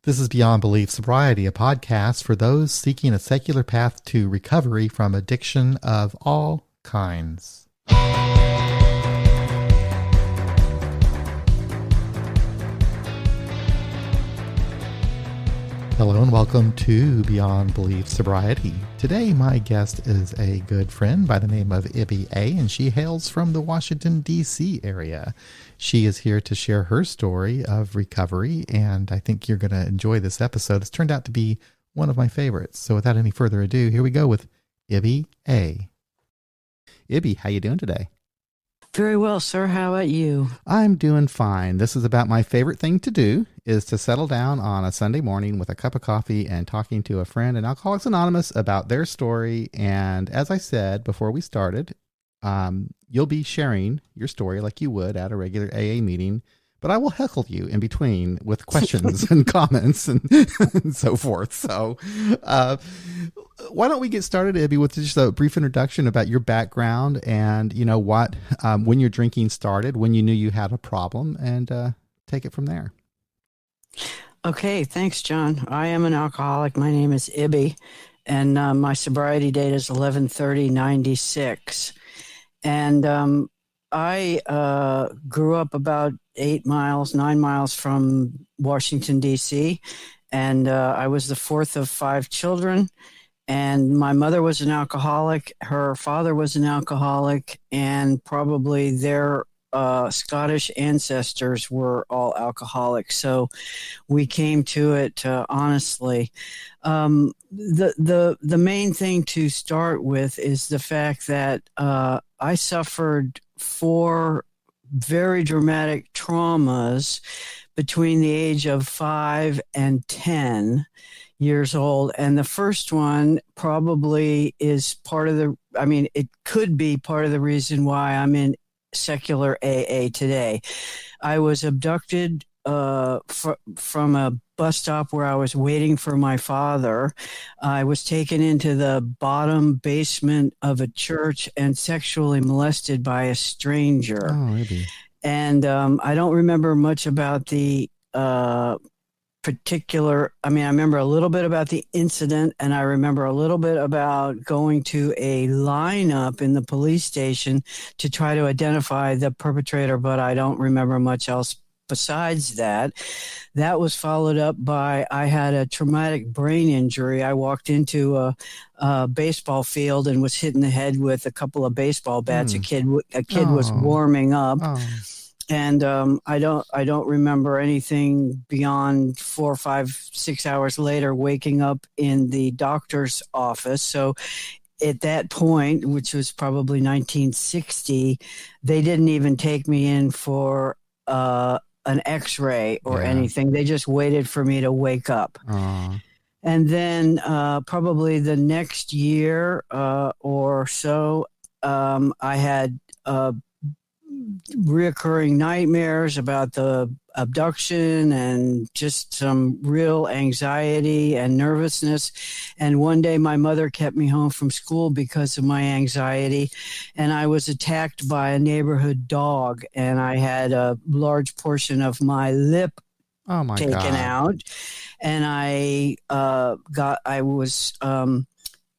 This is Beyond Belief Sobriety, a podcast for those seeking a secular path to recovery from addiction of all kinds. Hello and welcome to Beyond Belief Sobriety. Today my guest is a good friend by the name of Ibby A, and she hails from the Washington, D.C. area. She is here to share her story of recovery, and I think you're going to enjoy this episode. It's turned out to be one of my favorites. So without any further ado, here we go with Ibby A. Ibby, how you doing today? Very well, sir. How about you? I'm doing fine. This is about my favorite thing to do, is to settle down on a Sunday morning with a cup of coffee and talking to a friend in Alcoholics Anonymous about their story. And as I said before we started, you'll be sharing your story like you would at a regular AA meeting, but I will heckle you in between with questions and comments and so forth. So why don't we get started, Ibby, with just a brief introduction about your background and, you know, what, when your drinking started, when you knew you had a problem, and take it from there. Okay, thanks, John. I am an alcoholic. My name is Ibby, and my sobriety date is 11/30/96. And I grew up about 9 miles from Washington, D.C., and I was the fourth of 5 children. And my mother was an alcoholic. Her father was an alcoholic, and probably their Scottish ancestors were all alcoholics. So we came to it honestly. The main thing to start with is the fact that I suffered 4 very dramatic traumas between the age of 5 and 10 years old. And the first one probably is it could be part of the reason why I'm in secular AA today. I was abducted from a bus stop where I was waiting for my father. I was taken into the bottom basement of a church and sexually molested by a stranger. Oh, maybe. And I don't remember much about the I remember a little bit about the incident, and I remember a little bit about going to a lineup in the police station to try to identify the perpetrator, but I don't remember much else besides that. That was followed up by, I had a traumatic brain injury. I walked into a baseball field and was hit in the head with a couple of baseball bats. A kid was warming up. And I don't remember anything beyond 4, 5, 6 hours later waking up in the doctor's office. So at that point, which was probably 1960, they didn't even take me in for an X-ray or anything. They just waited for me to wake up. And then probably the next year or so, I had reoccurring nightmares about the abduction and just some real anxiety and nervousness. And one day my mother kept me home from school because of my anxiety, and I was attacked by a neighborhood dog, and I had a large portion of my lip taken out, and I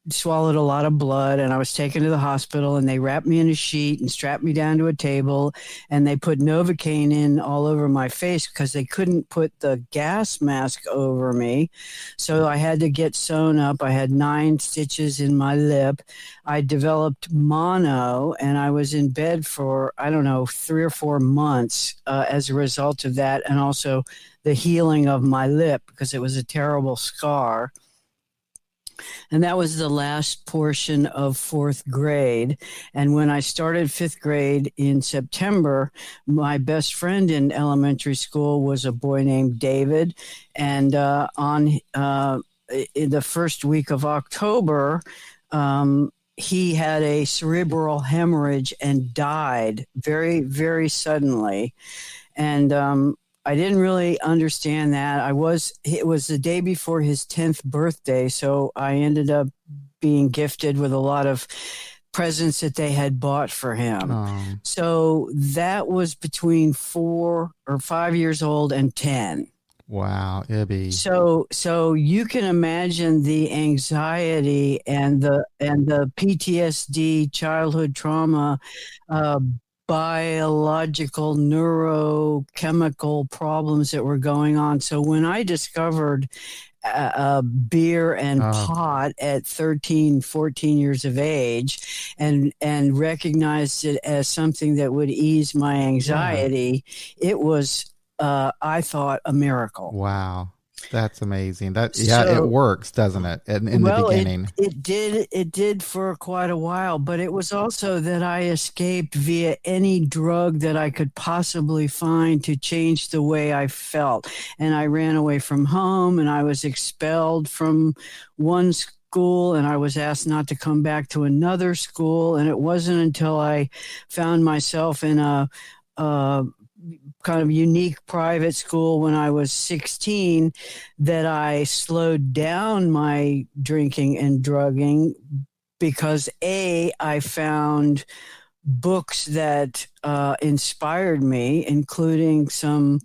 swallowed a lot of blood, and I was taken to the hospital, and they wrapped me in a sheet and strapped me down to a table, and they put Novocaine in all over my face because they couldn't put the gas mask over me. So I had to get sewn up. I had 9 stitches in my lip. I developed mono, and I was in bed for, 3 or 4 months as a result of that, and also the healing of my lip because it was a terrible scar. And that was the last portion of 4th grade. And when I started 5th grade in September, my best friend in elementary school was a boy named David. And in the first week of October, he had a cerebral hemorrhage and died very, very suddenly. And I didn't really understand that. It was the day before his 10th birthday, so I ended up being gifted with a lot of presents that they had bought for him. Oh. So that was between 4 or 5 years old and 10. Wow, Ibby. So you can imagine the anxiety and the PTSD, childhood trauma, uh, biological, neurochemical problems that were going on. So when I discovered beer and Oh, pot at 13, 14 years of age, and recognized it as something that would ease my yeah. anxiety, it was, I thought, a miracle. Wow. That's amazing. That, yeah, it So, works, doesn't it? In the well, beginning. it did for quite a while, but it was also that I escaped via any drug that I could possibly find to change the way I felt. And I ran away from home, and I was expelled from one school, and I was asked not to come back to another school. And it wasn't until I found myself in a kind of unique private school when I was 16 that I slowed down my drinking and drugging because I found books that inspired me, including some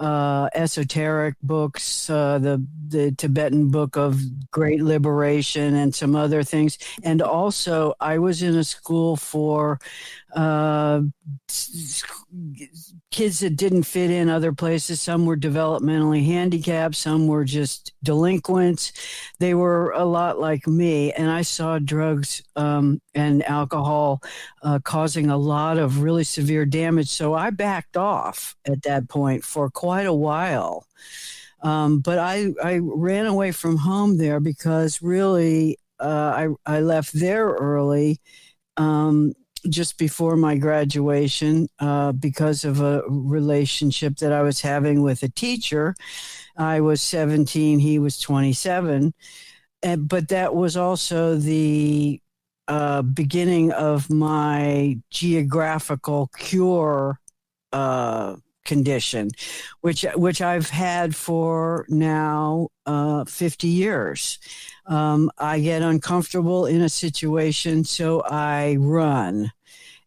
esoteric books, the Tibetan Book of Great Liberation, and some other things. And also, I was in a school for uh, kids that didn't fit in other places. Some were developmentally handicapped, some were just delinquents. They were a lot like me, and I saw drugs and alcohol causing a lot of really severe damage. So I backed off at that point for quite a while. But I ran away from home there because really I left there early, um, just before my graduation, because of a relationship that I was having with a teacher. I was 17, he was 27. But that was also the beginning of my geographical cure condition, which I've had for now 50 years. I get uncomfortable in a situation, so I run,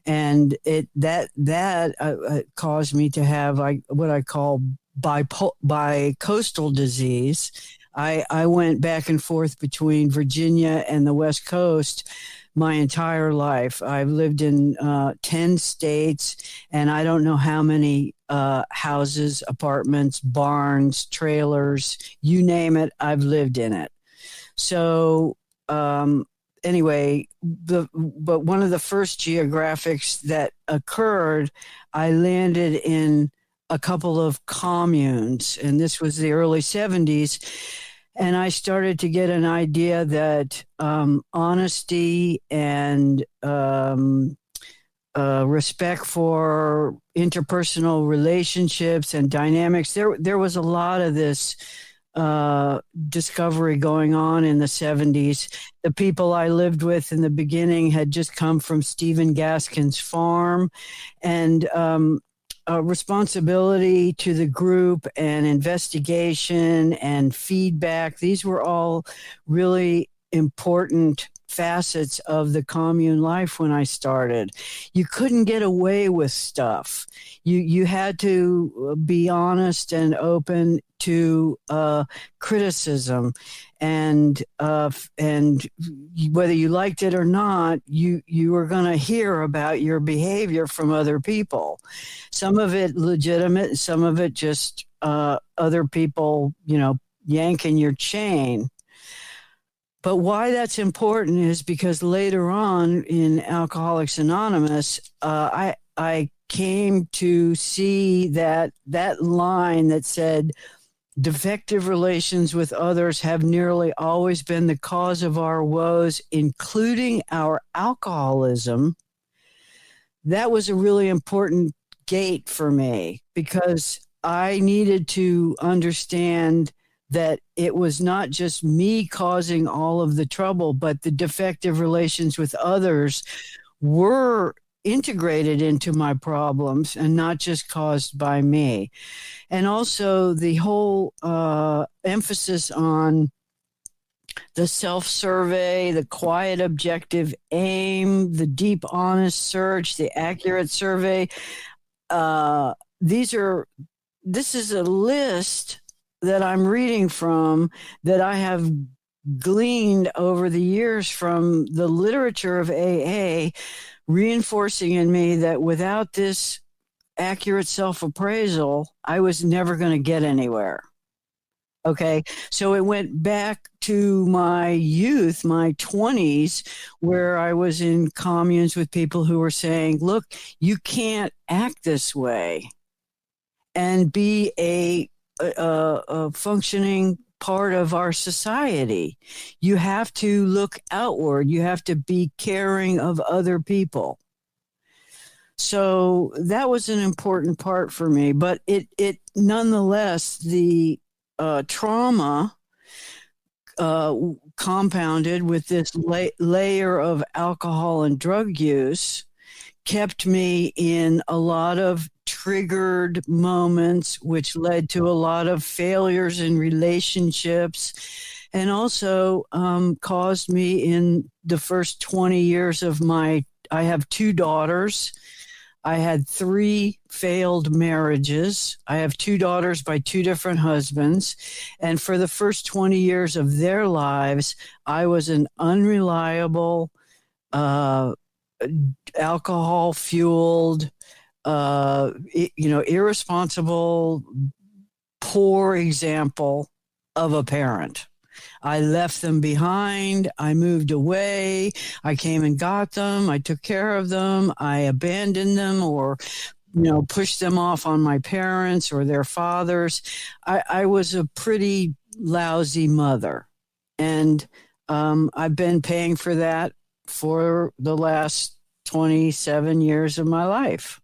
and that caused me to have what I call bi-coastal disease. I went back and forth between Virginia and the West Coast my entire life. I've lived in 10 states, and I don't know how many houses, apartments, barns, trailers, you name it, I've lived in it. So, anyway, but one of the first geographics that occurred, I landed in a couple of communes, and this was the early 70s. And I started to get an idea that honesty and respect for interpersonal relationships and dynamics. There was a lot of this discovery going on in the 70s. The people I lived with in the beginning had just come from Stephen Gaskin's farm, and responsibility to the group and investigation and feedback. These were all really important facets of the commune life when I started. You couldn't get away with stuff. You had to be honest and open to criticism, and whether you liked it or not, you were going to hear about your behavior from other people. Some of it legitimate, some of it just other people, yanking your chain. But why that's important is because later on in Alcoholics Anonymous, I came to see that line that said, defective relations with others have nearly always been the cause of our woes, including our alcoholism. That was a really important gate for me because I needed to understand that it was not just me causing all of the trouble, but the defective relations with others were integrated into my problems and not just caused by me. And also the whole emphasis on the self-survey, the quiet objective aim, the deep honest search, the accurate survey. Uh, these are this is a list that I'm reading from, that I have gleaned over the years from the literature of AA, reinforcing in me that without this accurate self appraisal, I was never going to get anywhere. Okay. So it went back to my youth, my 20s, where I was in communes with people who were saying, look, you can't act this way and be a functioning part of our society. You have to look outward, you have to be caring of other people. So that was an important part for me, but it nonetheless, the trauma compounded with this layer of alcohol and drug use kept me in a lot of triggered moments, which led to a lot of failures in relationships, and also caused me in the first 20 years of I have two daughters. I had three failed marriages. I have two daughters by two different husbands. And for the first 20 years of their lives, I was an unreliable, alcohol fueled, irresponsible, poor example of a parent. I left them behind. I moved away. I came and got them. I took care of them. I abandoned them or, pushed them off on my parents or their fathers. I was a pretty lousy mother. And I've been paying for that for the last 27 years of my life.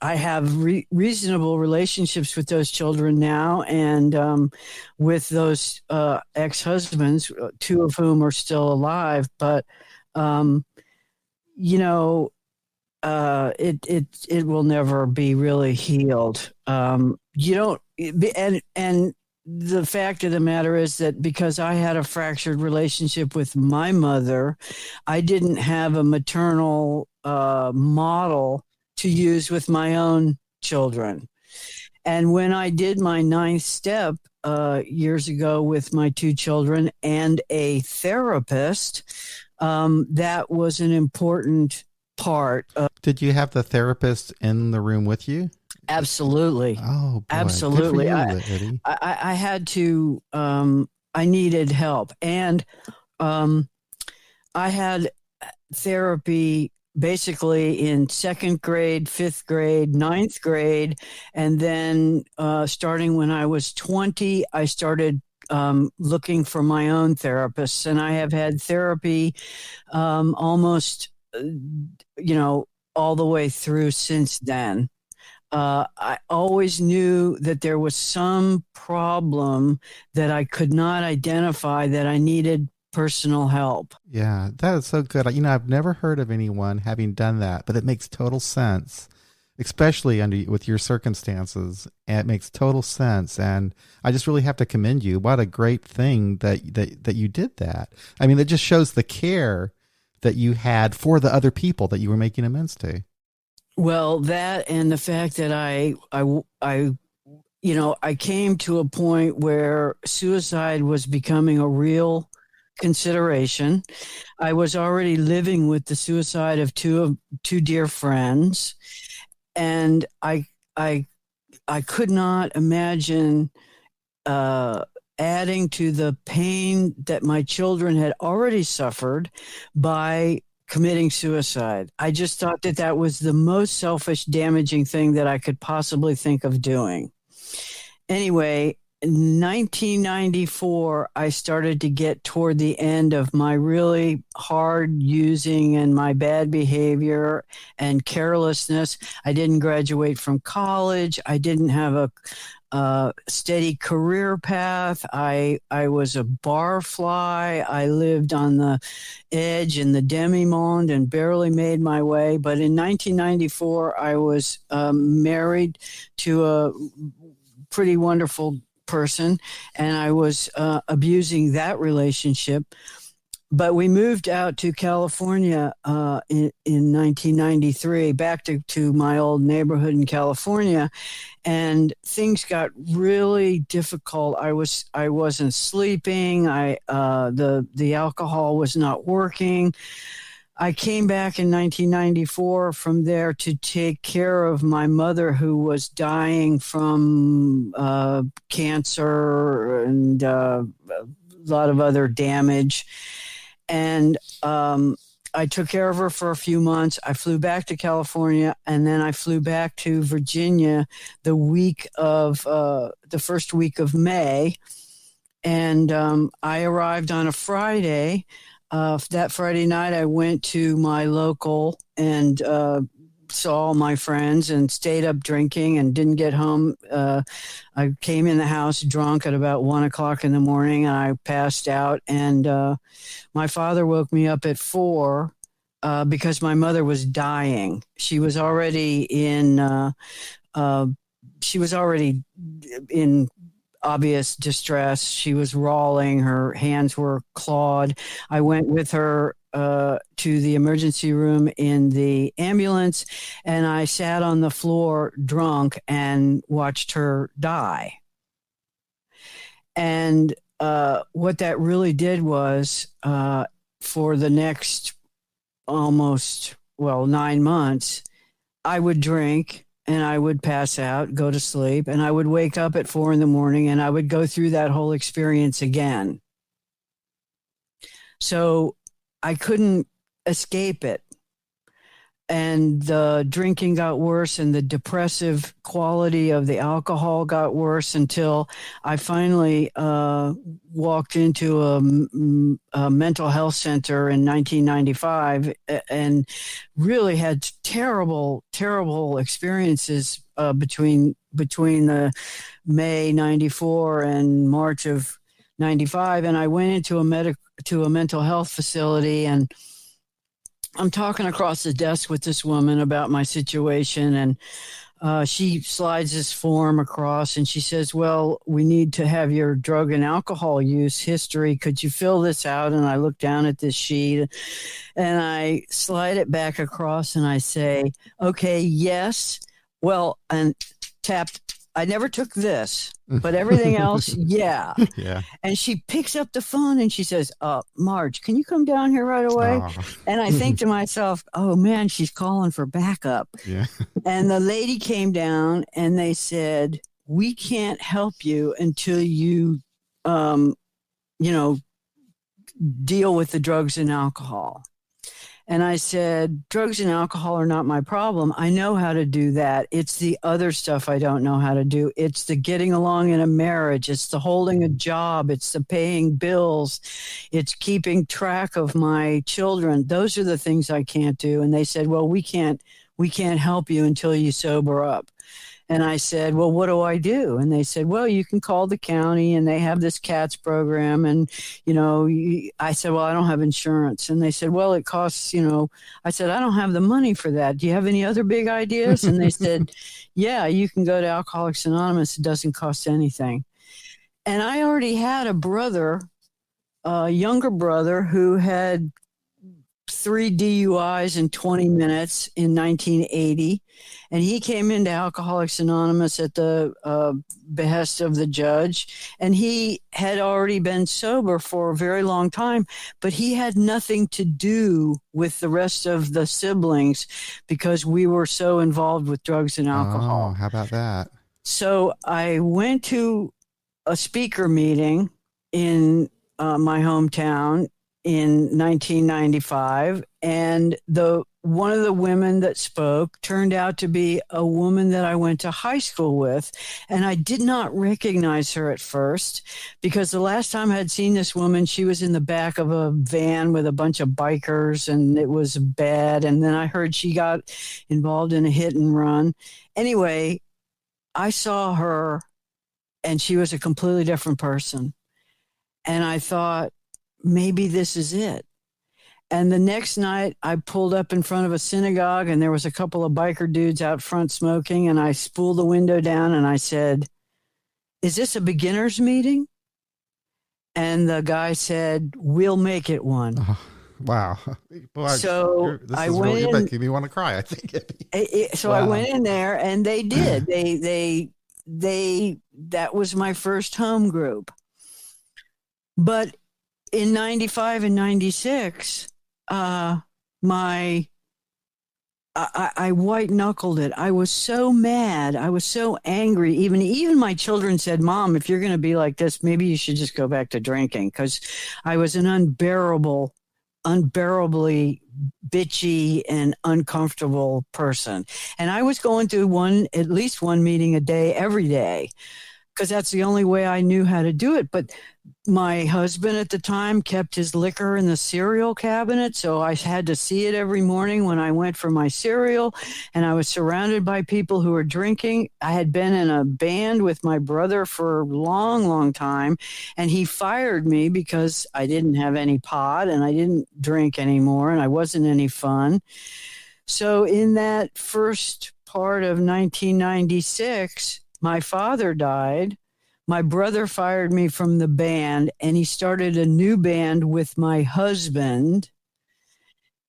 I have reasonable relationships with those children now, and with those ex-husbands, two of whom are still alive. But it will never be really healed. You don't, and the fact of the matter is that because I had a fractured relationship with my mother, I didn't have a maternal model to use with my own children. And when I did my ninth step years ago with my two children and a therapist, that was an important part. Did you have the therapist in the room with you? Absolutely. Oh, boy. Absolutely. Good for you, Eddie. I had to, I needed help. And I had therapy basically in second grade, fifth grade, ninth grade. And then starting when I was 20, I started looking for my own therapists. And I have had therapy almost, all the way through since then. I always knew that there was some problem that I could not identify, that I needed personal help. Yeah, that is so good. I've never heard of anyone having done that, but it makes total sense, especially with your circumstances. And it makes total sense. And I just really have to commend you. What a great thing that you did that. I mean, it just shows the care that you had for the other people that you were making amends to. Well, that and the fact that I came to a point where suicide was becoming a real consideration. I was already living with the suicide of two dear friends, and I could not imagine adding to the pain that my children had already suffered by committing suicide. I just thought that was the most selfish, damaging thing that I could possibly think of doing. Anyway, in 1994, I started to get toward the end of my really hard using and my bad behavior and carelessness. I didn't graduate from college. I didn't have a steady career path. I was a barfly. I lived on the edge in the demi-monde and barely made my way. But in 1994, I was married to a pretty wonderful person, and I was abusing that relationship. but we moved out to California in 1993, back to my old neighborhood in California, and things got really difficult. I wasn't sleeping. The alcohol was not working. I came back in 1994 from there to take care of my mother, who was dying from cancer and a lot of other damage. And I took care of her for a few months. I flew back to California, and then I flew back to Virginia the first week of May. And I arrived on a Friday. That Friday night, I went to my local and saw all my friends and stayed up drinking and didn't get home. I came in the house drunk at about 1 o'clock in the morning, and I passed out. And my father woke me up at 4 because my mother was dying. She was already in obvious distress. She was rolling. Her hands were clawed. I went with her to the emergency room in the ambulance, and I sat on the floor drunk and watched her die. And what that really did was, for the next 9 months, I would drink and I would pass out, go to sleep, and I would wake up at 4 a.m. and I would go through that whole experience again. So I couldn't escape it. And the drinking got worse, and the depressive quality of the alcohol got worse, until I finally walked into a mental health center in 1995 and really had terrible, terrible experiences between the May 94 and March of 95. And I went into a mental health facility, and I'm talking across the desk with this woman about my situation, and she slides this form across, and she says, well, we need to have your drug and alcohol use history. Could you fill this out? And I look down at this sheet, and I slide it back across, and I say, okay, yes. Well, and tapped. I never took this, but everything else, yeah. Yeah. And she picks up the phone and she says, Marge, can you come down here right away? Aw. And I think to myself, oh man, she's calling for backup. Yeah. And the lady came down and they said, we can't help you until you, deal with the drugs and alcohol. And I said, drugs and alcohol are not my problem. I know how to do that. It's the other stuff I don't know how to do. It's the getting along in a marriage. It's the holding a job. It's the paying bills. It's keeping track of my children. Those are the things I can't do. And they said, well, we can't help you until you sober up. And I said, well, what do I do? And they said, well, you can call the county and they have this CATS program. And, I said, well, I don't have insurance. And they said, well, it costs, I said, I don't have the money for that. Do you have any other big ideas? And they said, yeah, you can go to Alcoholics Anonymous. It doesn't cost anything. And I already had a younger brother who had 3 DUIs in 20 minutes in 1980. And he came into Alcoholics Anonymous at the behest of the judge. And he had already been sober for a very long time, but he had nothing to do with the rest of the siblings because we were so involved with drugs and alcohol. Oh, how about that? So I went to a speaker meeting in my hometown in 1995, and one of the women that spoke turned out to be a woman that I went to high school with, and I did not recognize her at first because the last time I had seen this woman, she was in the back of a van with a bunch of bikers, and it was bad. And then I heard she got involved in a hit and run. Anyway, I saw her, and she was a completely different person, and I thought, maybe this is it. And the next night I pulled up in front of a synagogue and there was a couple of biker dudes out front smoking, and I spooled the window down and I said, is this a beginner's meeting? And the guy said, "We'll make it one." Oh, wow. Boy, So this I is went really, you're in. making me want to cry, I think. So I Wow. went in there, and they did. They. That was my first home group. But in '95 and '96, my I white knuckled it. I was so mad. I was so angry. Even my children said, "Mom, if you're going to be like this, maybe you should just go back to drinking." Because I was an unbearably bitchy and uncomfortable person, and I was going to at least one meeting a day every day because that's the only way I knew how to do it. But my husband at the time kept his liquor in the cereal cabinet, so I had to see it every morning when I went for my cereal, and I was surrounded by people who were drinking. I had been in a band with my brother for a long, long time, and he fired me because I didn't have any pot and I didn't drink anymore and I wasn't any fun. So in that first part of 1996, my father died. My brother fired me from the band and he started a new band with my husband.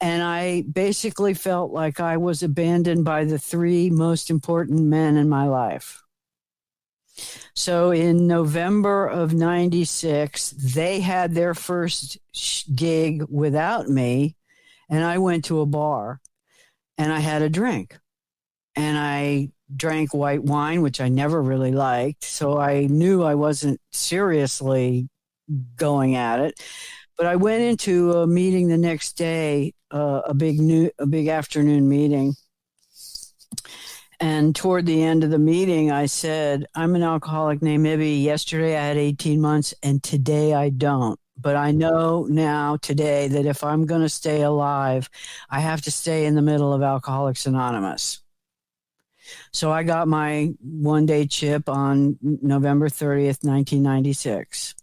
And I basically felt like I was abandoned by the three most important men in my life. So in November of 96, they had their first gig without me. And I went to a bar and I had a drink. And I drank white wine, which I never really liked. So I knew I wasn't seriously going at it. But I went into a meeting the next day, a big afternoon meeting. And toward the end of the meeting, I said, "I'm an alcoholic named Ibby. Yesterday I had 18 months, and today I don't. But I know now, today, that if I'm going to stay alive, I have to stay in the middle of Alcoholics Anonymous." So I got my 1 day chip on November 30th, 1996.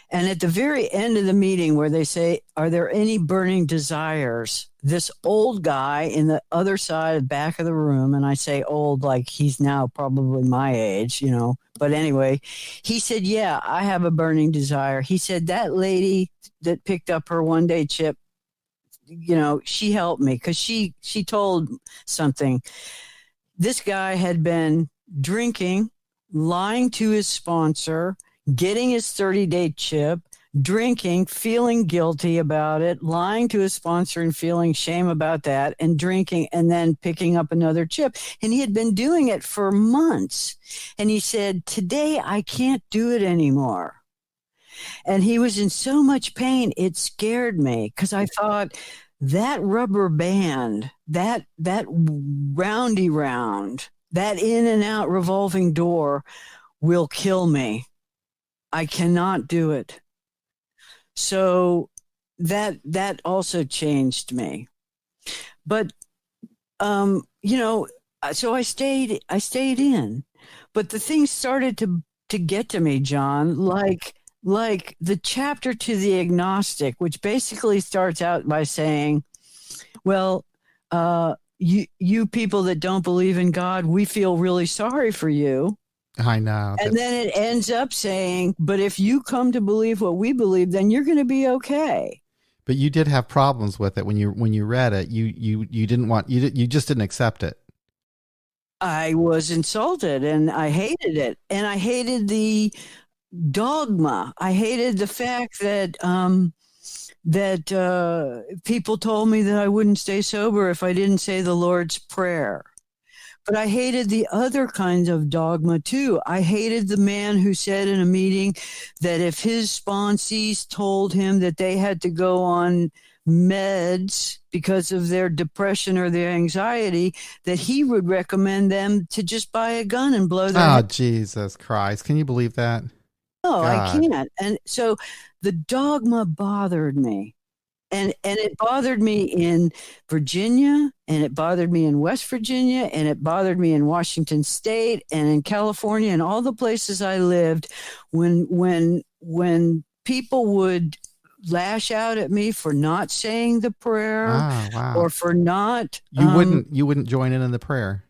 And at the very end of the meeting, where they say, "Are there any burning desires?" This old guy in the other side, back of the room, and I say old like he's now probably my age, But anyway, he said, "Yeah, I have a burning desire." He said, "That lady that picked up her 1 day chip, she helped me because she told something. This guy had been drinking, lying to his sponsor, getting his 30-day chip, drinking, feeling guilty about it, lying to his sponsor and feeling shame about that, and drinking and then picking up another chip. And he had been doing it for months. And he said, "Today I can't do it anymore." And he was in so much pain, it scared me because I thought, that rubber band, that roundy round, that in and out revolving door will kill me. I cannot do it. So that also changed me. But so I stayed in. But the things started to get to me, John, like the chapter to the agnostic, which basically starts out by saying, "Well, you people that don't believe in God, we feel really sorry for you." I know. And then it ends up saying, "But if you come to believe what we believe, then you're going to be okay." But you did have problems with it when you read it. You didn't want you just didn't accept it. I was insulted and I hated it. And I hated the dogma. I hated the fact that people told me that I wouldn't stay sober if I didn't say the Lord's Prayer. But I hated the other kinds of dogma too. I hated the man who said in a meeting that if his sponsees told him that they had to go on meds because of their depression or their anxiety, that he would recommend them to just buy a gun and blow their Oh, head. Jesus Christ. Can you believe that? No, I God. can't. And so the dogma bothered me. And it bothered me in Virginia, and it bothered me in West Virginia, and it bothered me in Washington State and in California and all the places I lived when people would lash out at me for not saying the prayer Oh, wow. or for not You wouldn't join in the prayer.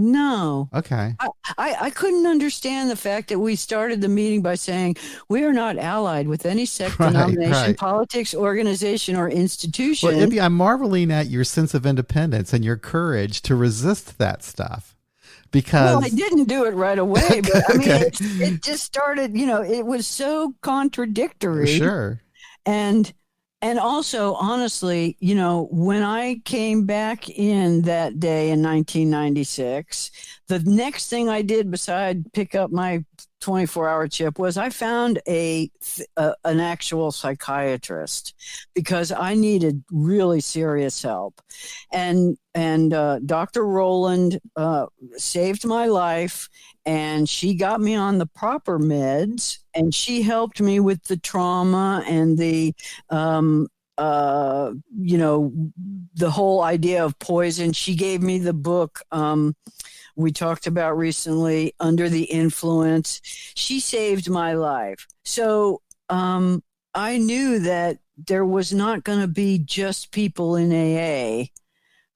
No. Okay. I couldn't understand the fact that we started the meeting by saying we are not allied with any sect, Right, denomination, right. politics, organization, or Well, institution. Ibby, I'm marveling at your sense of independence and your courage to resist that stuff Well, I because, didn't do it right away, but I mean, okay, it just started, it was so contradictory. sure. And and also, honestly, when I came back in that day in 1996, the next thing I did beside pick up my 24-hour chip was I found an actual psychiatrist because I needed really serious help. And Dr. Rowland saved my life, and she got me on the proper meds, and she helped me with the trauma and um, the whole idea of poison. She gave me the book we talked about recently, Under the Influence. She saved my life. So I knew that there was not going to be just people in AA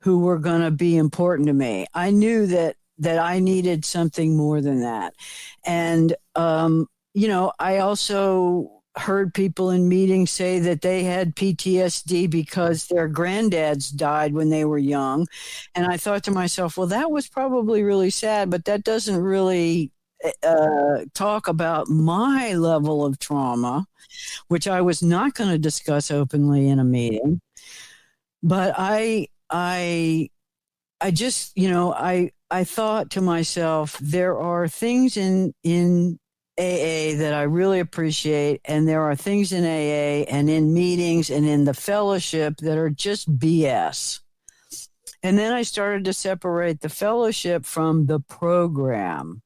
who were going to be important to me. I knew that I needed something more than that. And I also heard people in meetings say that they had PTSD because their granddads died when they were young. And I thought to myself, well, that was probably really sad, but that doesn't really talk about my level of trauma, which I was not going to discuss openly in a meeting. But I just, I thought to myself, there are things in AA that I really appreciate, and there are things in AA and in meetings and in the fellowship that are just BS. And then I started to separate the fellowship from the program,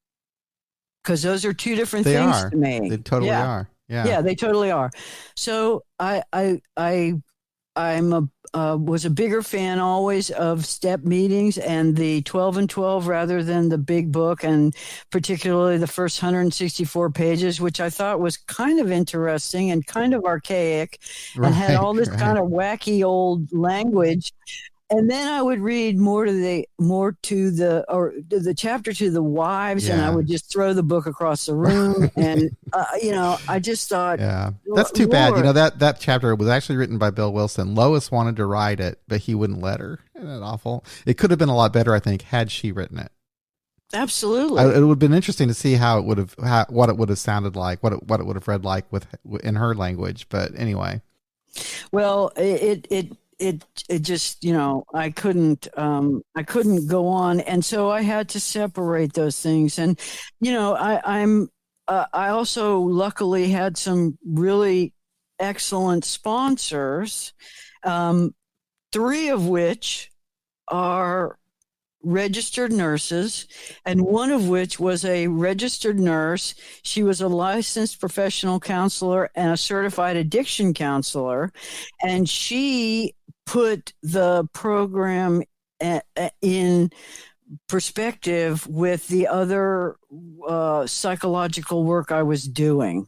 because those are two different They things are. to me. They totally Yeah. are. Yeah. Yeah, they totally are. So was a bigger fan always of step meetings and the 12 and 12 rather than the big book, and particularly the first 164 pages, which I thought was kind of interesting and kind of archaic and had all Right, this right. kind of wacky old language. And then I would read more to the chapter to the wives, and I Yeah. would just throw the book across the room. And I just thought, Yeah. That's too bad. Lord, That chapter was actually written by Bill Wilson. Lois wanted to write it, but he wouldn't let her. Isn't that awful? It could have been a lot better, I think, had she written it. absolutely. It would have been interesting to see what it would have sounded like, what it would have read like in her language. But anyway, Well, it just, I couldn't go on, and so I had to separate those things. And I also luckily had some really excellent sponsors, um, three of which are registered nurses, and one of which was a registered nurse. She was a licensed professional counselor and a certified addiction counselor, and she put the program in perspective with the other psychological work I was doing.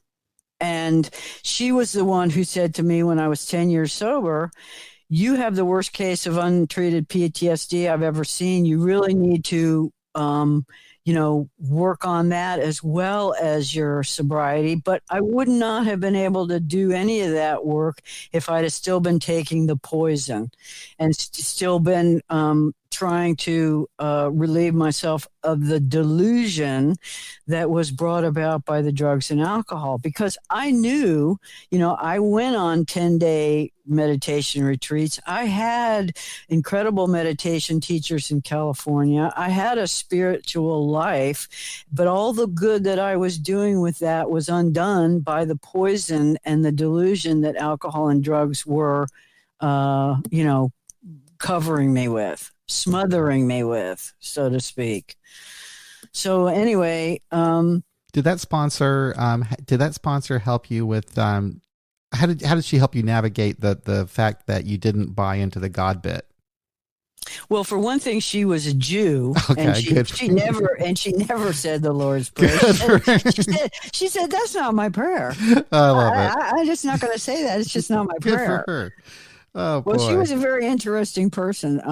And she was the one who said to me when I was 10 years sober, you have the worst case of untreated PTSD I've ever seen. You really need to, work on that as well as your sobriety. But I would not have been able to do any of that work if I'd have still been taking the poison and still been trying to relieve myself of the delusion that was brought about by the drugs and alcohol. Because I knew, I went on 10-day meditation retreats. I had incredible meditation teachers in California. I had a spiritual life, but all the good that I was doing with that was undone by the poison and the delusion that alcohol and drugs were, covering me with, smothering me with, so to speak. So anyway, did that sponsor help you with how did she help you navigate the fact that you didn't buy into the God bit? well, for one thing, she was a Jew, Okay, and good. she never said the Lord's Prayer. She said that's not my prayer. I love it. I'm just not going to say that. It's just not my Good prayer. for her. Oh Well, she boy. was a very interesting person.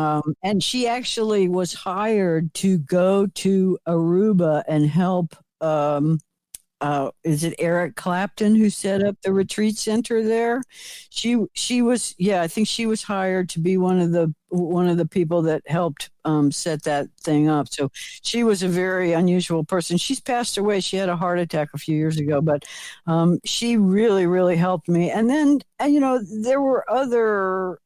And she actually was hired to go to Aruba and help. Is it Eric Clapton who set up the retreat center there? She was, yeah, I think she was hired to be one of the people that helped set that thing up. So she was a very unusual person. She's passed away. She had a heart attack a few years ago, but she really really helped me. And then there were other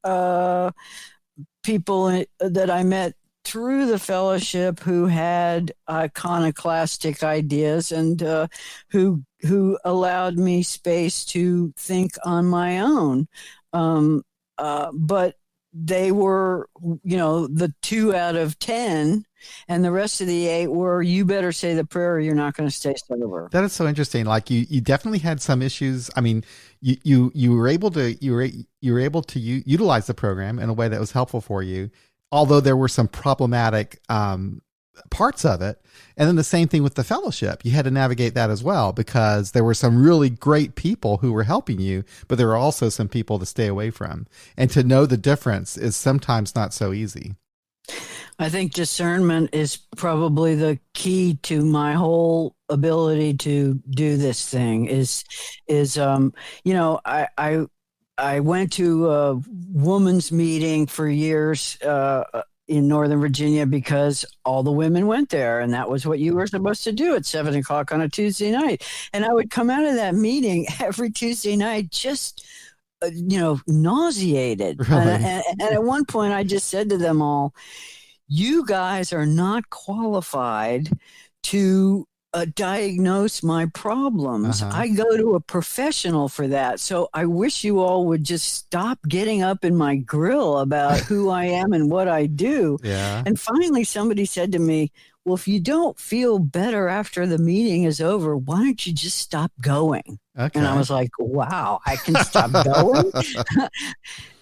people that I met through the fellowship who had iconoclastic ideas and who allowed me space to think on my own. But they were, the 2 out of 10, and the rest of the 8 were, you better say the prayer or you're not going to stay sober. That is so interesting. Like you definitely had some issues. I mean, you were able to utilize the program in a way that was helpful for you, although there were some problematic parts of it. And then the same thing with the fellowship. You had to navigate that as well because there were some really great people who were helping you, but there were also some people to stay away from. And to know the difference is sometimes not so easy. I think discernment is probably the key to my whole ability to do this thing. I went to a woman's meeting for years in Northern Virginia because all the women went there, and that was what you were supposed to do at 7 o'clock on a Tuesday night. And I would come out of that meeting every Tuesday night just nauseated. Really? And at one point, I just said to them all, you guys are not qualified to diagnose my problems. Uh-huh. I go to a professional for that. So I wish you all would just stop getting up in my grill about who I am and what I do. Yeah. And finally, somebody said to me, well, if you don't feel better after the meeting is over, why don't you just stop going? Okay. And I was like, wow, I can stop going?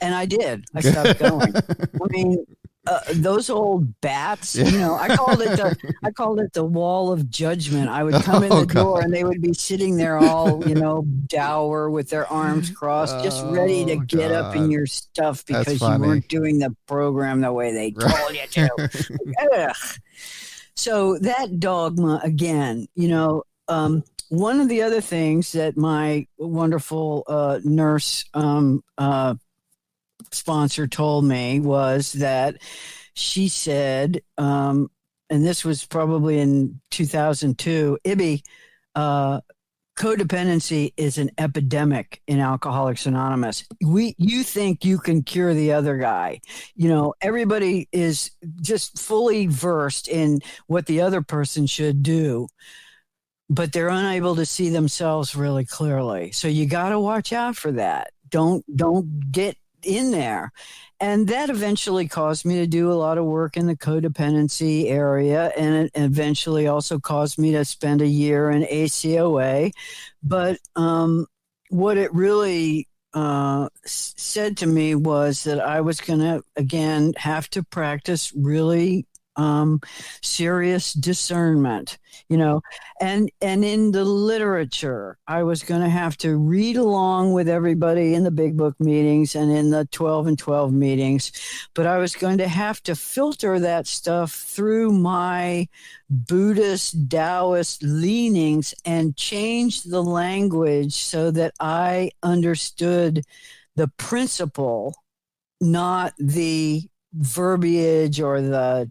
And I did. I stopped going. I mean, those old bats, I called it the wall of judgment. I would come in the door and they would be sitting there all, dour with their arms crossed, just ready to get up in your stuff because you weren't doing the program the way they told you to. So that dogma again, one of the other things that my wonderful nurse sponsor told me was that she said, and this was probably in 2002, Ibby, codependency is an epidemic in Alcoholics Anonymous. You think you can cure the other guy. Everybody is just fully versed in what the other person should do, but they're unable to see themselves really clearly. So you got to watch out for that. Don't get in there. And that eventually caused me to do a lot of work in the codependency area. And it eventually also caused me to spend a year in ACOA. But what it really said to me was that I was going to, again, have to practice really serious discernment, and in the literature, I was going to have to read along with everybody in the big book meetings and in the 12 and 12 meetings, but I was going to have to filter that stuff through my Buddhist Taoist leanings and change the language so that I understood the principle, not the verbiage or the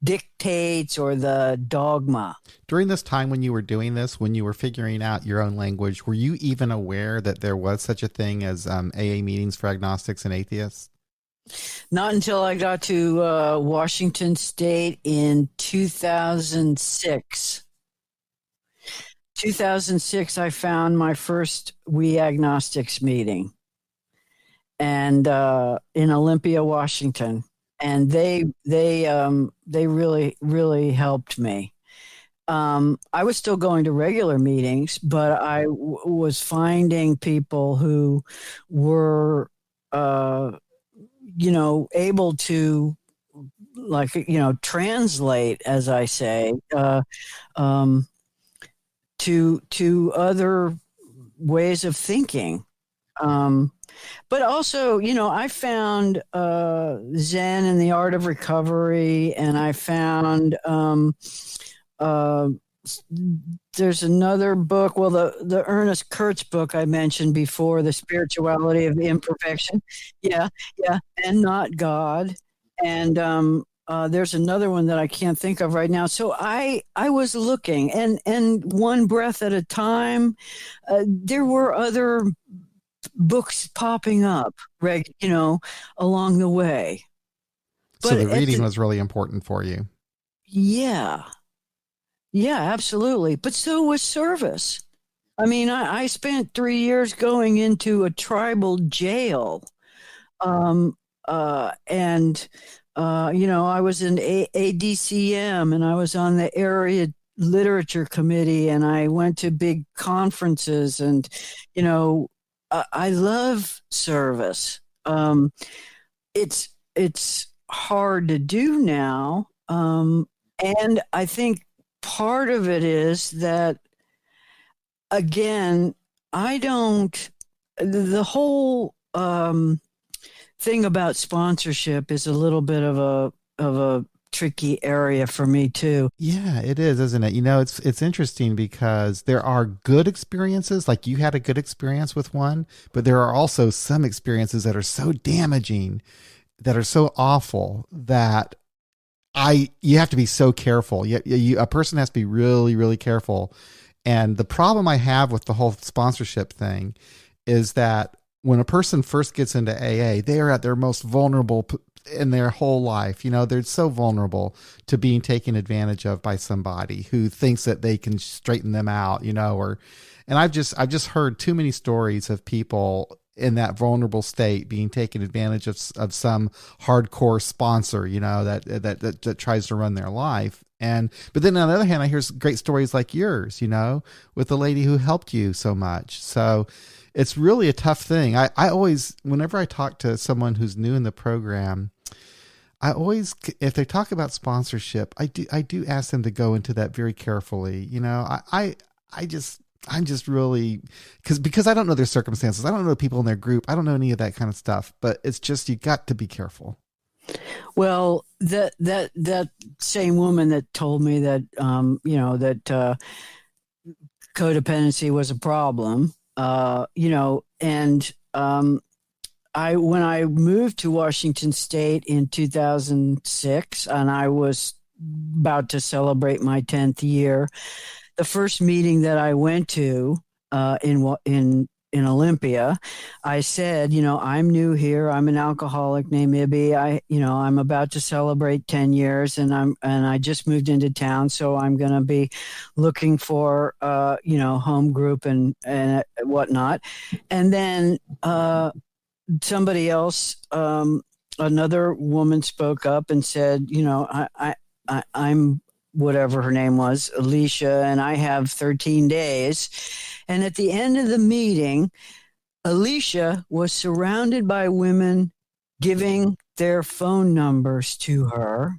dictates or the dogma. During this time when you were doing this, when you were figuring out your own language, were you even aware that there was such a thing as AA meetings for agnostics and atheists? Not until I got to Washington State in 2006. 2006, I found my first We Agnostics meeting, and in Olympia, Washington. And they really really helped me. I was still going to regular meetings, but I was finding people who were able to, translate, as I say, to other ways of thinking. Um, but also, I found Zen and the Art of Recovery, and I found uh, there's another book. Well, the Ernest Kurtz book I mentioned before, The Spirituality of Imperfection. Yeah, yeah, and Not God. And there's another one that I can't think of right now. So I was looking, and one breath at a time. There were other books popping up, along the way. So But the reading was really important for you. yeah, yeah, absolutely. But so was service. I mean, I spent 3 years going into a tribal jail. Um, and, I was in ADCM, and I was on the area literature committee, and I went to big conferences, and, I love service. It's hard to do now. And I think part of it is that, again, I don't, the whole thing about sponsorship is a little bit of a tricky area for me too. Yeah, it is, isn't it? It's interesting because there are good experiences, like you had a good experience with one, but there are also some experiences that are so damaging, that are so awful that you have to be so careful. A person has to be really, really careful. And the problem I have with the whole sponsorship thing is that when a person first gets into AA, they are at their most vulnerable in their whole life. They're so vulnerable to being taken advantage of by somebody who thinks that they can straighten them out, and I've just heard too many stories of people in that vulnerable state being taken advantage of some hardcore sponsor, that tries to run their life. But then on the other hand, I hear great stories like yours, with the lady who helped you so much. So it's really a tough thing. I always, whenever I talk to someone who's new in the program, I always, if they talk about sponsorship, I do ask them to go into that very carefully. I'm just really, because I don't know their circumstances. I don't know people in their group. I don't know any of that kind of stuff, but it's just, you got to be careful. Well, that same woman that told me that that codependency was a problem, and I when I moved to Washington State in 2006, and I was about to celebrate my 10th year, the first meeting that I went to in Olympia, I said, I'm new here. I'm an alcoholic named Ibby. I'm about to celebrate 10 years, and I just moved into town, so I'm going to be looking for home group and whatnot. And then somebody else, another woman spoke up and said, I'm whatever her name was, Alicia, and I have 13 days. And at the end of the meeting, Alicia was surrounded by women giving their phone numbers to her,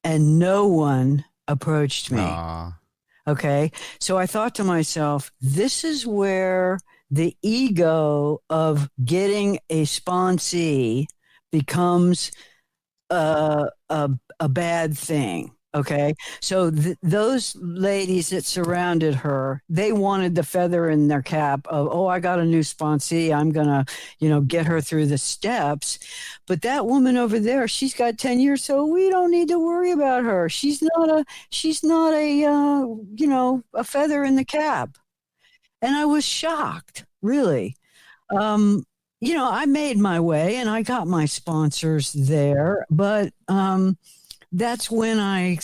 and no one approached me. Aw. Okay. So I thought to myself, this is where the ego of getting a sponsee becomes a bad thing. Okay. So those ladies that surrounded her, they wanted the feather in their cap of, oh, I got a new sponsee. I'm going to, get her through the steps. But that woman over there, she's got 10 years. So we don't need to worry about her. She's not a a feather in the cap. And I was shocked, really. I made my way and I got my sponsors there, but that's when I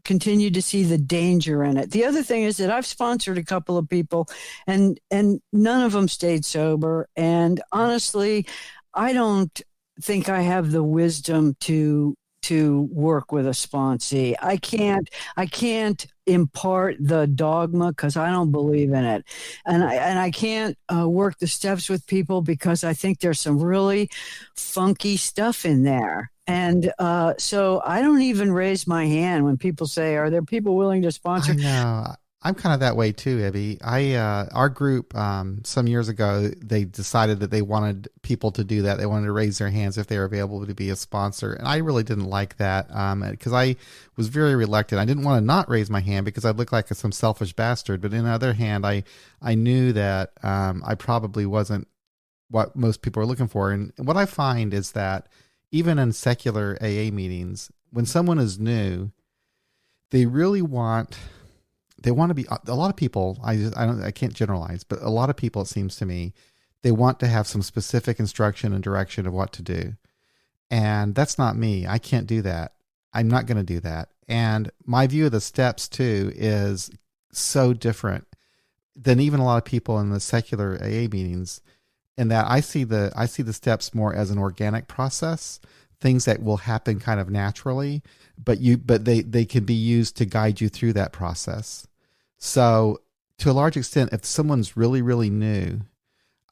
continued to see the danger in it. The other thing is that I've sponsored a couple of people, and none of them stayed sober. And honestly, I don't think I have the wisdom to work with a sponsee. I can't impart the dogma because I don't believe in it, and I can't work the steps with people because I think there's some really funky stuff in there. And so I don't even raise my hand when people say, "Are there people willing to sponsor?" I know. I'm kind of that way too, Ibby. Our group, some years ago, they decided that they wanted people to do that. They wanted to raise their hands if they were available to be a sponsor. And I really didn't like that, because I was very reluctant. I didn't want to not raise my hand because I'd look like some selfish bastard. But on the other hand, I knew that, I probably wasn't what most people are looking for. And what I find is that even in secular AA meetings, when someone is new, they really want they want to be, a lot of people, I can't generalize, but a lot of people, it seems to me, they want to have some specific instruction and direction of what to do. And that's not me. I can't do that. I'm not going to do that. And my view of the steps too is so different than even a lot of people in the secular AA meetings, in that I see the steps more as an organic process, things that will happen kind of naturally, but they can be used to guide you through that process. So to a large extent, if someone's really, really new,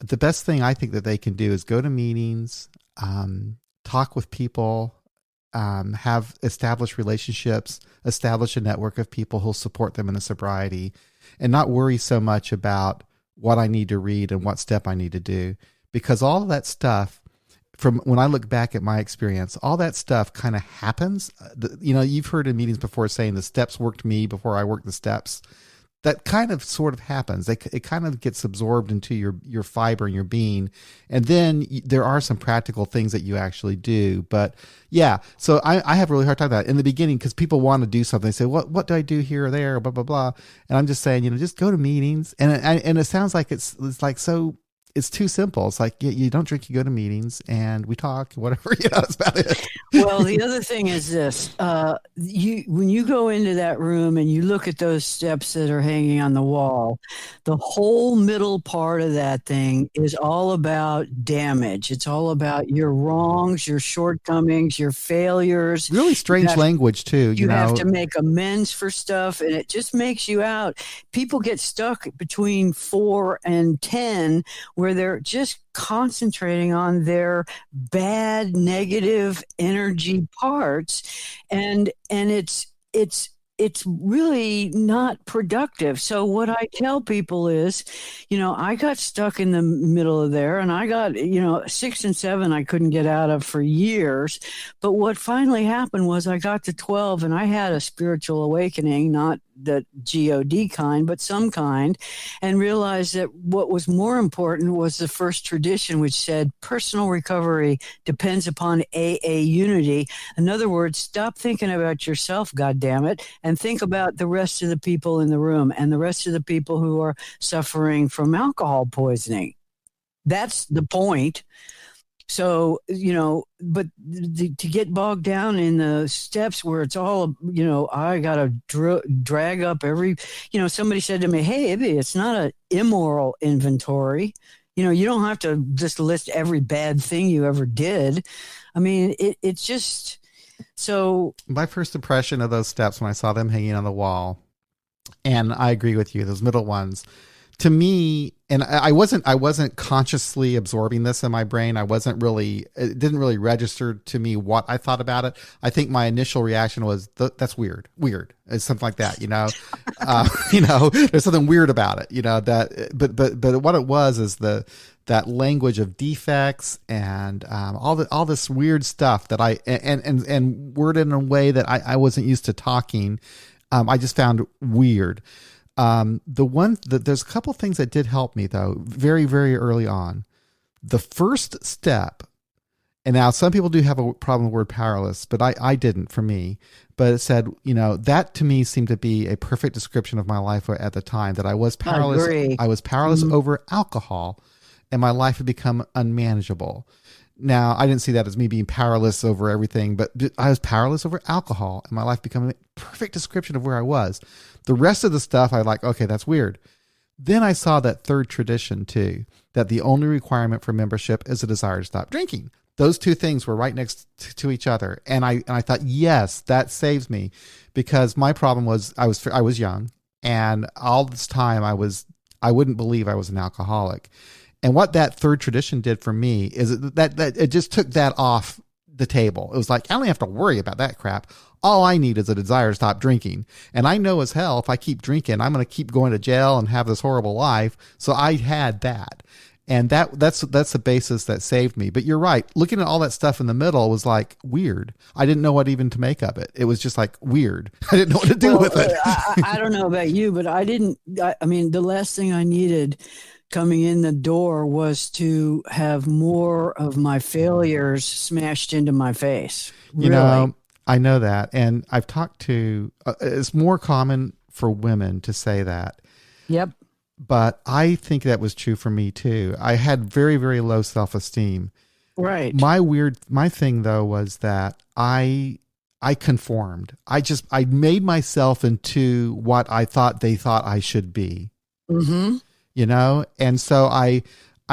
the best thing I think that they can do is go to meetings, talk with people, have established relationships, establish a network of people who'll support them in a sobriety, and not worry so much about what I need to read and what step I need to do. Because all of that stuff, from when I look back at my experience, all that stuff kind of happens. You've heard in meetings before saying the steps worked me before I worked the steps. That kind of sort of happens. It kind of gets absorbed into your fiber and your being. And then there are some practical things that you actually do. But yeah, so I have a really hard time with that in the beginning, because people want to do something. They say, what do I do here or there? Blah, blah, blah. And I'm just saying, just go to meetings. And it sounds like it's like, so it's too simple. It's like, you don't drink, you go to meetings and we talk, whatever, that's about it. Well, the other thing is this, when you go into that room and you look at those steps that are hanging on the wall, the whole middle part of that thing is all about damage. It's all about your wrongs, your shortcomings, your failures. Really strange language too. You have to make amends for stuff, and it just makes you out. People get stuck between 4 and 10, where they're just concentrating on their bad, negative energy parts, and it's really not productive. So what I tell people is, I got stuck in the middle of there, and I got, 6 and 7 I couldn't get out of for years. But what finally happened was I got to 12 and I had a spiritual awakening, not the God kind, but some kind, and realized that what was more important was the first tradition, which said personal recovery depends upon AA unity. In other words, stop thinking about yourself, goddammit, and think about the rest of the people in the room and the rest of the people who are suffering from alcohol poisoning. That's the point. So, but to get bogged down in the steps where it's all, I got to drag up every, somebody said to me, hey, Ibby, it's not an immoral inventory. You don't have to just list every bad thing you ever did. I mean, it's just so. My first impression of those steps when I saw them hanging on the wall, and I agree with you, those middle ones, to me, and I wasn't consciously absorbing this in my brain. It didn't really register to me what I thought about it. I think my initial reaction was, that's weird. It's something like that, there's something weird about it, but what it was is that language of defects and all this weird stuff that and worded in a way that I wasn't used to talking. I just found weird. There's a couple things that did help me though, very, very early on. The first step, and now some people do have a problem with the word powerless, but I didn't, for me. But it said, that to me seemed to be a perfect description of my life at the time, that I was powerless. I was powerless over alcohol, and my life had become unmanageable. Now, I didn't see that as me being powerless over everything, but I was powerless over alcohol, and my life became a perfect description of where I was. The rest of the stuff, I like, okay, that's weird. Then I saw that third tradition too, that the only requirement for membership is a desire to stop drinking. Those two things were right next to each other. And I thought, yes, that saves me, because my problem was I was young, and all this time I wouldn't believe I was an alcoholic. And what that third tradition did for me is that it just took that off the table. It was like, I don't have to worry about that crap. All I need is a desire to stop drinking. And I know as hell, if I keep drinking, I'm going to keep going to jail and have this horrible life. So I had that. And that's the basis that saved me. But you're right. Looking at all that stuff in the middle was like weird. I didn't know what even to make of it. It was just like weird. I didn't know what to do with it. I don't know about you, but I didn't. I mean, the last thing I needed coming in the door was to have more of my failures smashed into my face. Really. You know, I know that. And I've talked to, it's more common for women to say that. Yep. But I think that was true for me too. I had very, very low self-esteem. Right. My thing though was that I conformed. I made myself into what I thought they thought I should be. Mm-hmm. You know? And so I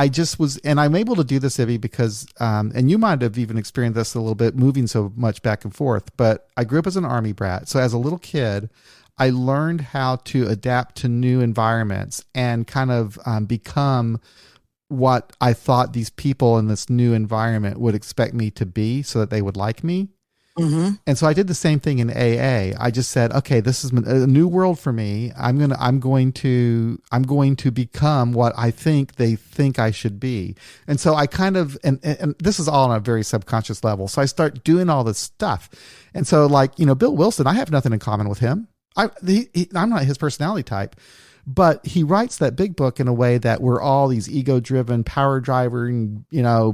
just was, and I'm able to do this, Ibby, because, and you might have even experienced this a little bit, moving so much back and forth, but I grew up as an Army brat. So as a little kid, I learned how to adapt to new environments and kind of become what I thought these people in this new environment would expect me to be so that they would like me. Mm-hmm. And so I did the same thing in AA. I just said, okay, this is a new world for me. I'm going to become what I think they think I should be. And so I kind of, and this is all on a very subconscious level. So I start doing all this stuff. And so like, Bill Wilson, I have nothing in common with him. I'm not his personality type, but he writes that big book in a way that we're all these ego-driven, power-driving,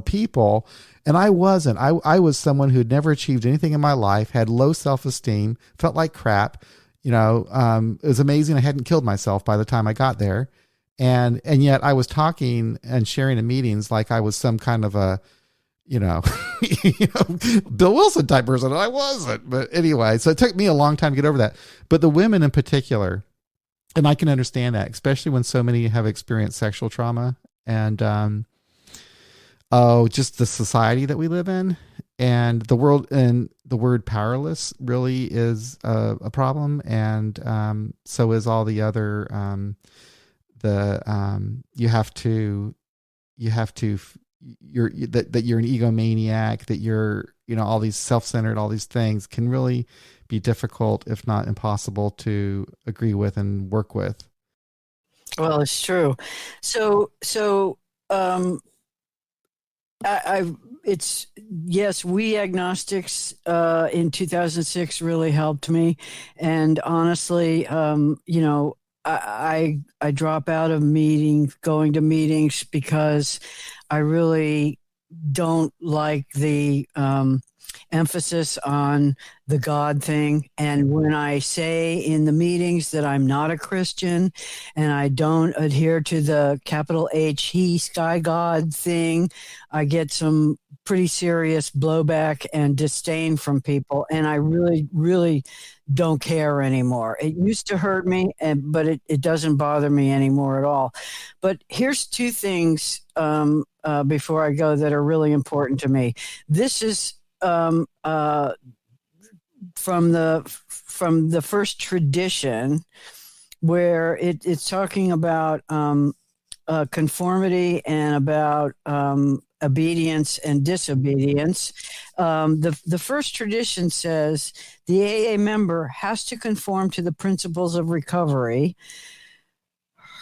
people. And I wasn't. I was someone who'd never achieved anything in my life, had low self-esteem, felt like crap. It was amazing I hadn't killed myself by the time I got there. And yet I was talking and sharing in meetings like I was some kind of a, Bill Wilson type person. And I wasn't. But anyway, so it took me a long time to get over that. But the women in particular, and I can understand that, especially when so many have experienced sexual trauma and, just the society that we live in and the world, and the word powerless really is a problem. And, so is all the other, you're an egomaniac, that you're, all these self-centered, all these things can really be difficult, if not impossible, to agree with and work with. Well, it's true. So, it's, yes, we agnostics, in 2006 really helped me. And honestly, I drop out of going to meetings because I really don't like the emphasis on the God thing. And when I say in the meetings that I'm not a Christian and I don't adhere to the capital H, he, sky God thing, I get some pretty serious blowback and disdain from people. And I really, really don't care anymore. It used to hurt me, but it doesn't bother me anymore at all. But here's two things before I go that are really important to me. This is from the first tradition, where it's talking about conformity and about obedience and disobedience. The first tradition says the AA member has to conform to the principles of recovery.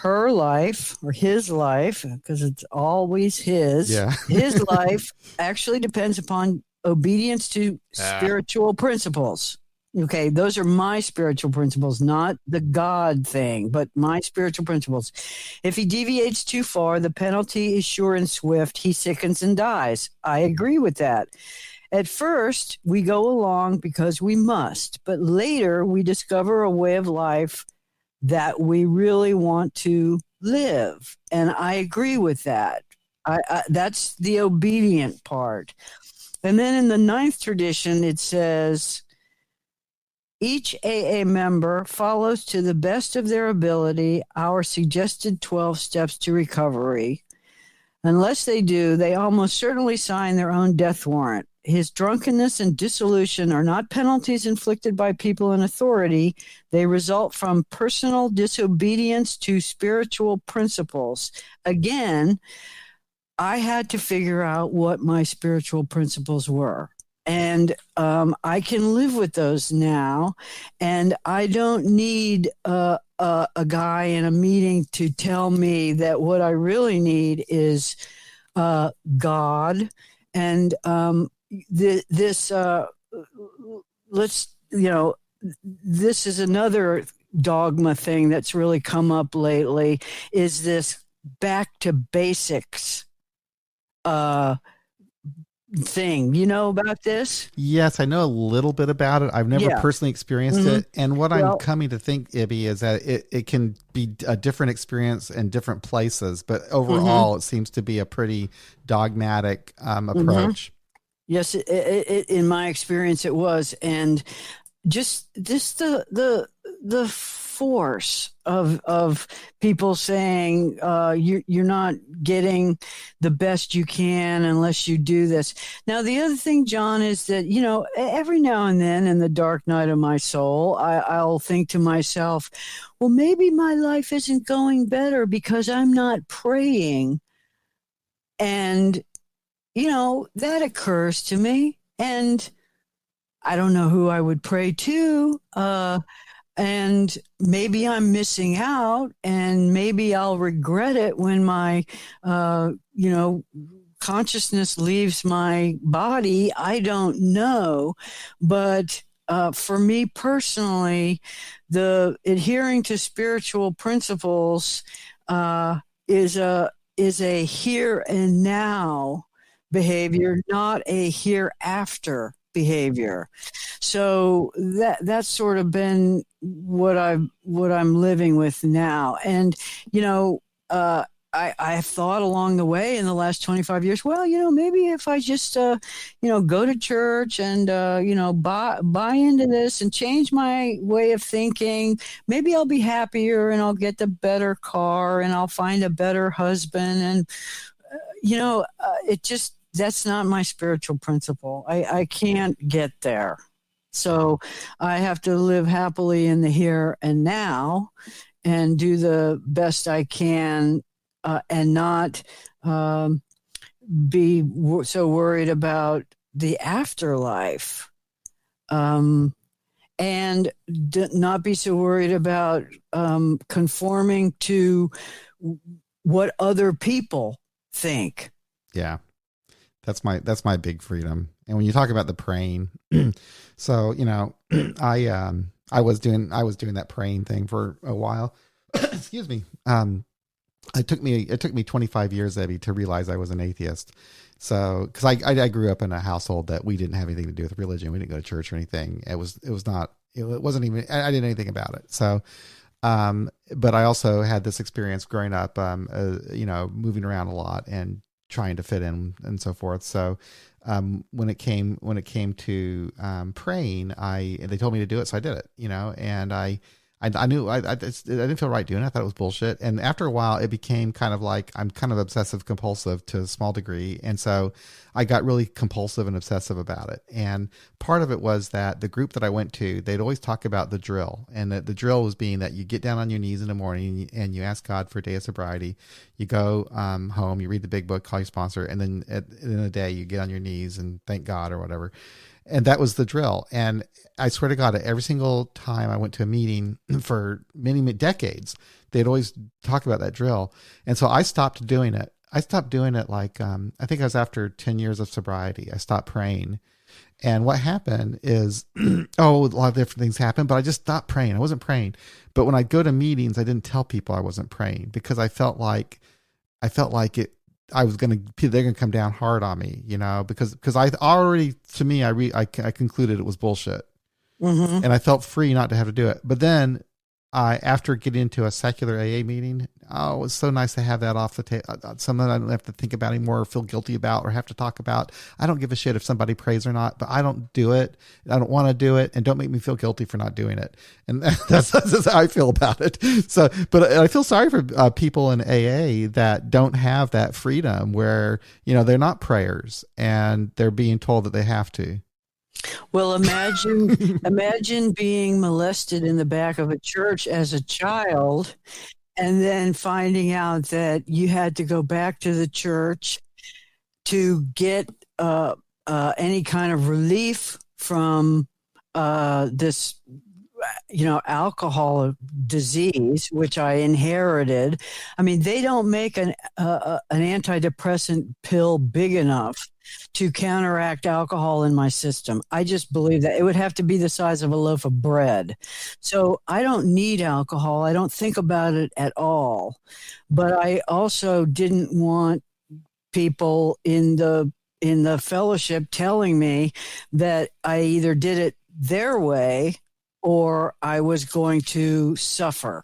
Her life, or his life, because it's always his, his life actually depends upon obedience to spiritual principles. Okay, those are my spiritual principles, not the God thing, but my spiritual principles. If he deviates too far, the penalty is sure and swift. He sickens and dies. I agree with that. At first, we go along because we must, but later we discover a way of life that we really want to live. And I agree with that. That's the obedient part. And then in the 9th tradition, it says, each AA member follows to the best of their ability our suggested 12 steps to recovery. Unless they do, they almost certainly sign their own death warrant. His drunkenness and dissolution are not penalties inflicted by people in authority. They result from personal disobedience to spiritual principles. Again, I had to figure out what my spiritual principles were. And I can live with those now, and I don't need a guy in a meeting to tell me that what I really need is God. And this let's this is another dogma thing that's really come up lately, is this back to basics uh thing. You know about this? Yes, I know a little bit about it. I've never Yeah. personally experienced Hmm. it. And what I'm Well, coming to think, Ibby, is that it can be a different experience in different places, but hmm overall, it seems to be a pretty dogmatic hmm approach. yes, in my experience, it was. And just the force of people saying you're not getting the best you can unless you do this. Now the other thing, John, is that every now and then in the dark night of my soul, I'll think to myself, well, maybe my life isn't going better because I'm not praying. And that occurs to me, and I don't know who I would pray to. And maybe I'm missing out, and maybe I'll regret it when my, uh, you know, consciousness leaves my body. I don't know. But for me personally, the adhering to spiritual principles uh, is a here and now behavior, not a hereafter behavior. So that's sort of been what I'm living with now. And you know, I thought along the way in the last 25 years, well, maybe if I just go to church and buy into this and change my way of thinking, maybe I'll be happier and I'll get the better car and I'll find a better husband. And it just, that's not my spiritual principle. I can't get there. So I have to live happily in the here and now and do the best I can, and not be so worried about the afterlife, um, and not be so worried about conforming to what other people think. Yeah, that's my big freedom. And when you talk about the praying, so I was doing that praying thing for a while. Excuse me. It took me 25 years, Evie, to realize I was an atheist. So, because I grew up in a household that we didn't have anything to do with religion. We didn't go to church or anything. It was not. It wasn't even. I didn't know anything about it. So, but I also had this experience growing up, moving around a lot and trying to fit in and so forth. So, when it came to praying, they told me to do it, so I did it. And I knew I didn't feel right doing it. I thought it was bullshit. And after a while, it became kind of like I'm kind of obsessive compulsive to a small degree. And so I got really compulsive and obsessive about it. And part of it was that the group that I went to, they'd always talk about the drill. And the drill was being that you get down on your knees in the morning and you ask God for a day of sobriety. You go home, you read the big book, call your sponsor, and then at the end of the day, you get on your knees and thank God or whatever. And that was the drill. And I swear to God, every single time I went to a meeting for many decades, they'd always talk about that drill. And so I stopped doing it. I stopped doing it like, I think I was after 10 years of sobriety. I stopped praying. And what happened is, a lot of different things happened, but I just stopped praying. I wasn't praying. But when I go to meetings, I didn't tell people I wasn't praying because they're gonna come down hard on me, because I already, to me, I concluded it was bullshit, Hmm. and I felt free not to have to do it. But then after getting into a secular AA meeting, oh, it was so nice to have that off the table, something I don't have to think about anymore or feel guilty about or have to talk about. I don't give a shit if somebody prays or not, but I don't do it. I don't want to do it, and don't make me feel guilty for not doing it. And that's how I feel about it. So, but I feel sorry for people in AA that don't have that freedom where, they're not prayers and they're being told that they have to. Well, imagine being molested in the back of a church as a child, and then finding out that you had to go back to the church to get any kind of relief from this, alcohol disease, which I inherited. I mean, they don't make an antidepressant pill big enough to counteract alcohol in my system. I just believe that it would have to be the size of a loaf of bread. So I don't need alcohol. I don't think about it at all. But I also didn't want people in the fellowship telling me that I either did it their way or I was going to suffer.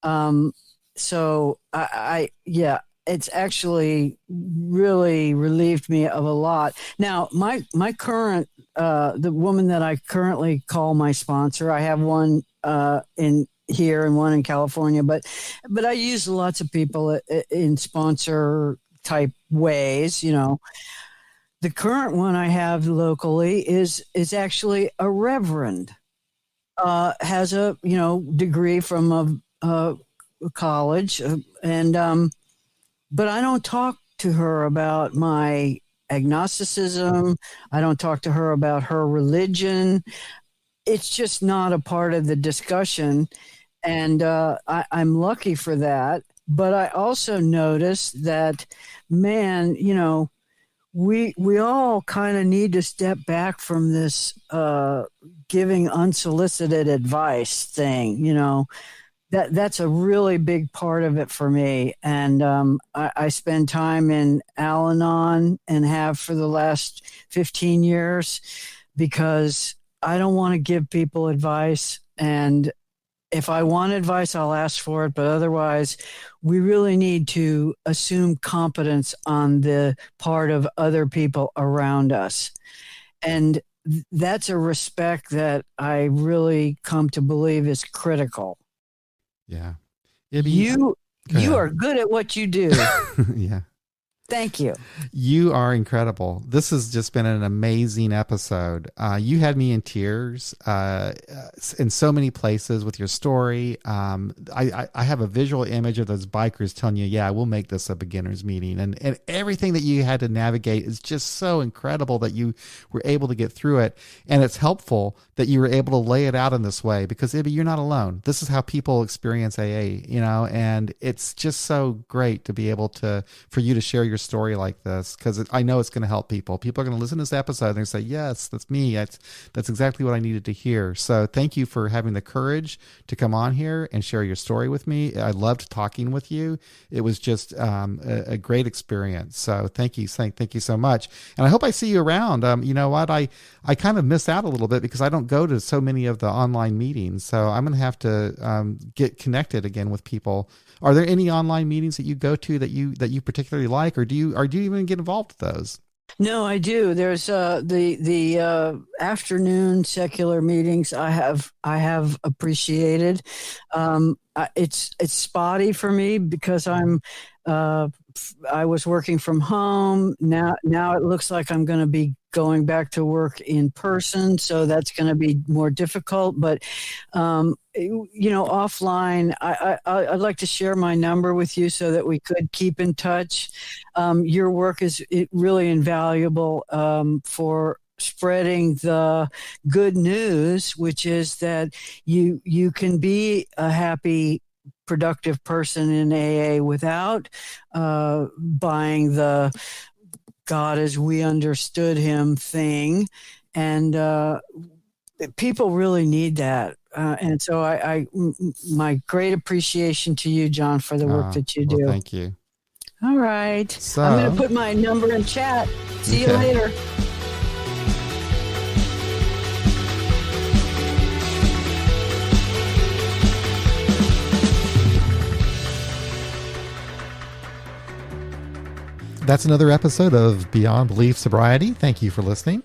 So yeah, it's actually really relieved me of a lot. Now, my current, the woman that I currently call my sponsor, I have one in here and one in California, but I use lots of people in sponsor type ways. The current one I have locally is actually a reverend. Has a degree from a college, and but I don't talk to her about my agnosticism. I don't talk to her about her religion. It's just not a part of the discussion, and I'm lucky for that. But I also noticed that, man, we all kind of need to step back from this giving unsolicited advice thing. That's a really big part of it for me. And I spend time in Al-Anon and have for the last 15 years because I don't want to give people advice. And if I want advice, I'll ask for it. But otherwise, we really need to assume competence on the part of other people around us. And that's a respect that I really come to believe is critical. Yeah. You are good at what you do. Yeah. Thank you. You are incredible. This has just been an amazing episode. You had me in tears in so many places with your story. I have a visual image of those bikers telling you, yeah, we'll make this a beginner's meeting. And everything that you had to navigate is just so incredible that you were able to get through it. And it's helpful that you were able to lay it out in this way because, Ibby, you're not alone. This is how people experience AA, and it's just so great to be able for you to share your story like this because I know it's going to help people. People are going to listen to this episode and they're going to say, yes, that's me. That's exactly what I needed to hear. So thank you for having the courage to come on here and share your story with me. I loved talking with you. It was just a great experience. So thank you so much. And I hope I see you around. You know what? I kind of miss out a little bit because I don't go to so many of the online meetings. So I'm going to have to get connected again with people. Are there any online meetings that you go to that you particularly like, or do you even get involved with those? No, I do. There's the afternoon secular meetings I have appreciated. It's spotty for me because I was working from home. Now it looks like I'm going to be going back to work in person, so that's going to be more difficult. But offline, I'd like to share my number with you so that we could keep in touch. Your work is really invaluable for spreading the good news, which is that you can be a happy, productive person in AA without buying the God as we understood him thing. And people really need that. And so my great appreciation to you, John, for the work that you do. Well, thank you. All right. So, I'm going to put my number in chat. See you later. That's another episode of Beyond Belief Sobriety. Thank you for listening.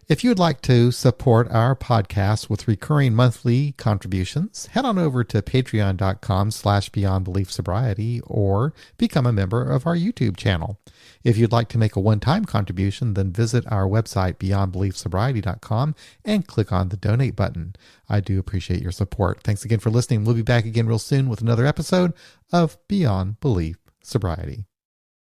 If you would like to support our podcast with recurring monthly contributions, head on over to patreon.com/beyondbeliefsobriety or become a member of our YouTube channel. If you'd like to make a one-time contribution, then visit our website, beyondbeliefsobriety.com, and click on the donate button. I do appreciate your support. Thanks again for listening. We'll be back again real soon with another episode of Beyond Belief Sobriety.